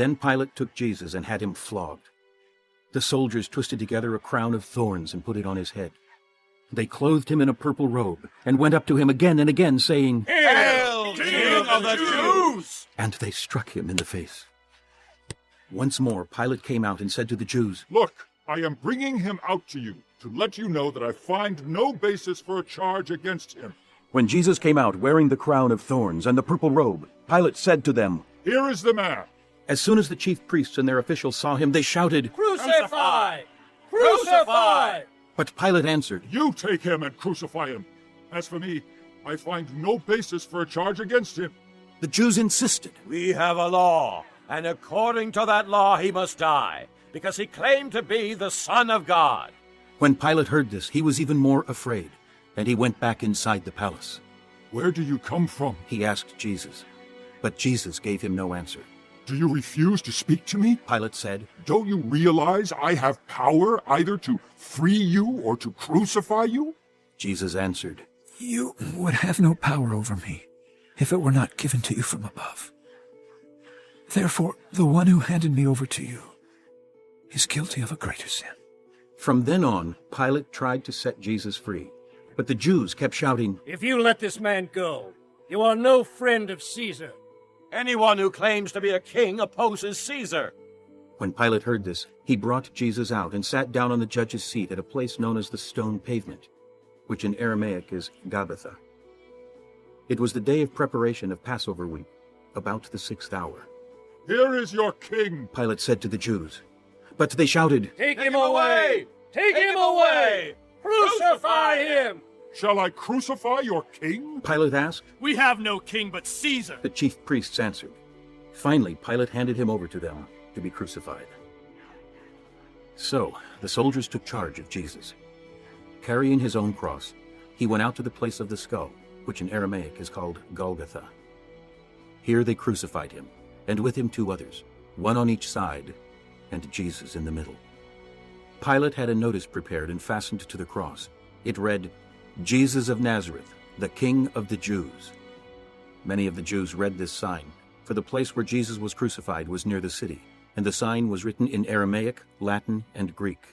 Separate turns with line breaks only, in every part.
Then Pilate took Jesus and had him flogged. The soldiers twisted together a crown of thorns and put it on his head. They clothed him in a purple robe and went up to him again and again, saying,
"Hail, King of the Jews!"
And they struck him in the face. Once more Pilate came out and said to the Jews,
"Look, I am bringing him out to you to let you know that I find no basis for a charge against him."
When Jesus came out wearing the crown of thorns and the purple robe, Pilate said to them,
"Here is the man."
As soon as the chief priests and their officials saw him, they shouted,
"Crucify! Crucify!"
But Pilate answered,
"You take him and crucify him. As for me, I find no basis for a charge against him."
The Jews insisted.
"We have a law, and according to that law he must die, because he claimed to be the Son of God."
When Pilate heard this, he was even more afraid, and he went back inside the palace.
"Where do you come from?"
He asked Jesus, but Jesus gave him no answer.
"Do you refuse to speak to me?"
Pilate said,
"Don't you realize I have power either to free you or to crucify you?"
Jesus answered,
"You would have no power over me if it were not given to you from above. Therefore, the one who handed me over to you is guilty of a greater sin."
From then on, Pilate tried to set Jesus free, but the Jews kept shouting,
"If you let this man go, you are no friend of Caesar."
Anyone who claims to be a king opposes Caesar.
When Pilate heard this, he brought Jesus out and sat down on the judge's seat at a place known as the Stone Pavement, which in Aramaic is Gabbatha. It was the day of preparation of Passover week, about the 6th hour.
"Here is your king,"
Pilate said to the Jews. But they shouted,
Take him away! Take him away! Crucify him!
"Shall I crucify your king?"
Pilate asked.
We have no king but Caesar.
The chief priests answered. Finally, Pilate handed him over to them to be crucified. So the soldiers took charge of Jesus. Carrying his own cross, he went out to the place of the skull, which in Aramaic is called Golgotha. Here they crucified him, and with him 2 others, one on each side, and Jesus in the middle. Pilate had a notice prepared and fastened to the cross. It read, "Jesus of Nazareth, the King of the Jews." Many of the Jews read this sign, for the place where Jesus was crucified was near the city, and the sign was written in Aramaic, Latin, and Greek.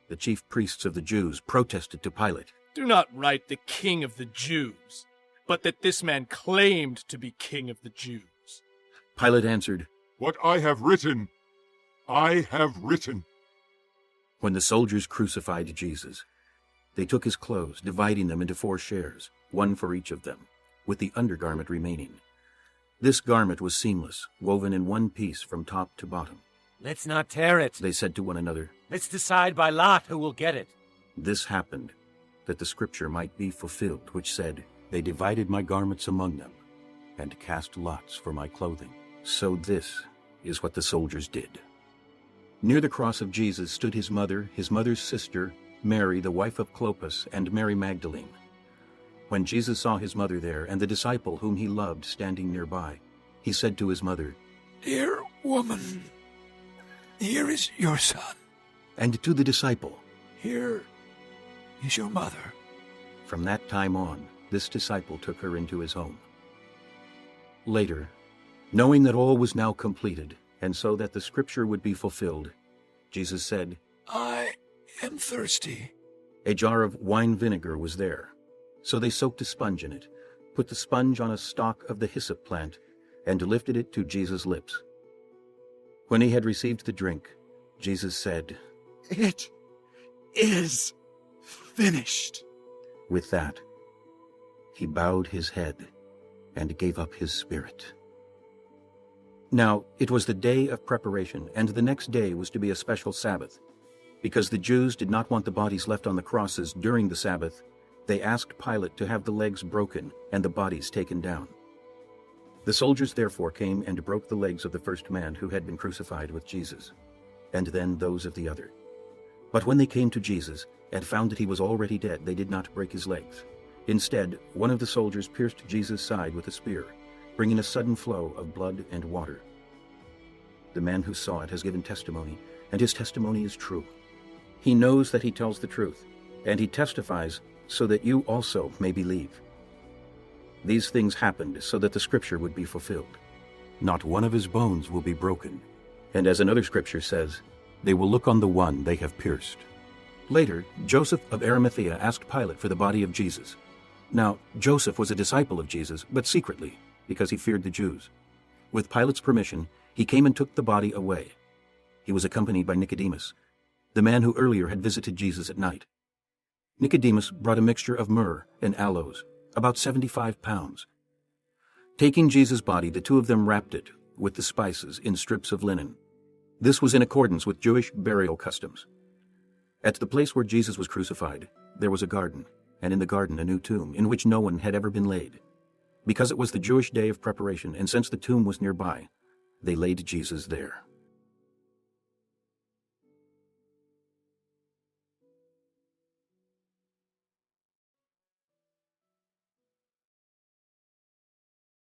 The chief priests of the Jews protested to Pilate,
"Do not write the King of the Jews, but that this man claimed to be King of the Jews."
Pilate answered,
"What I have written, I have written."
When the soldiers crucified Jesus, they took his clothes, dividing them into 4 shares, one for each of them, with the undergarment remaining. This garment was seamless, woven in one piece from top to bottom.
"Let's not tear it,"
They said to one another.
"Let's decide by lot who will get it."
This happened, that the scripture might be fulfilled, which said, "They divided my garments among them, and cast lots for my clothing." So this is what the soldiers did. Near the cross of Jesus stood his mother's sister, Mary, the wife of Clopas, and Mary Magdalene. When Jesus saw his mother there, and the disciple whom he loved standing nearby, he said to his mother,
"Dear woman, here is your son.
and to the disciple,
Here is your mother."
From that time on, this disciple took her into his home. Later, knowing that all was now completed, and so that the scripture would be fulfilled, Jesus said,
"I am thirsty."
A jar of wine vinegar was there. So they soaked a sponge in it, put the sponge on a stalk of the hyssop plant, and lifted it to Jesus' lips. When he had received the drink, Jesus said,
"It is finished."
With that, he bowed his head and gave up his spirit. Now it was the day of preparation, and the next day was to be a special Sabbath. Because the Jews did not want the bodies left on the crosses during the Sabbath, they asked Pilate to have the legs broken and the bodies taken down. The soldiers therefore came and broke the legs of the first man who had been crucified with Jesus, and then those of the other. But when they came to Jesus and found that he was already dead, they did not break his legs. Instead, one of the soldiers pierced Jesus' side with a spear, bringing a sudden flow of blood and water. The man who saw it has given testimony, and his testimony is true. He knows that he tells the truth, and he testifies so that you also may believe. These things happened so that the scripture would be fulfilled. not one of his bones will be broken. And as another scripture says, they will look on the one they have pierced. Later, Joseph of Arimathea asked Pilate for the body of Jesus. Now, Joseph was a disciple of Jesus, but secretly, because he feared the Jews. With Pilate's permission, he came and took the body away. He was accompanied by Nicodemus, the man who earlier had visited Jesus at night. Nicodemus brought a mixture of myrrh and aloes, about 75 pounds. Taking Jesus' body, the two of them wrapped it with the spices in strips of linen. This was in accordance with Jewish burial customs. At the place where Jesus was crucified, there was a garden, and in the garden a new tomb, in which no one had ever been laid. Because it was the Jewish day of preparation, and since the tomb was nearby, they laid Jesus there.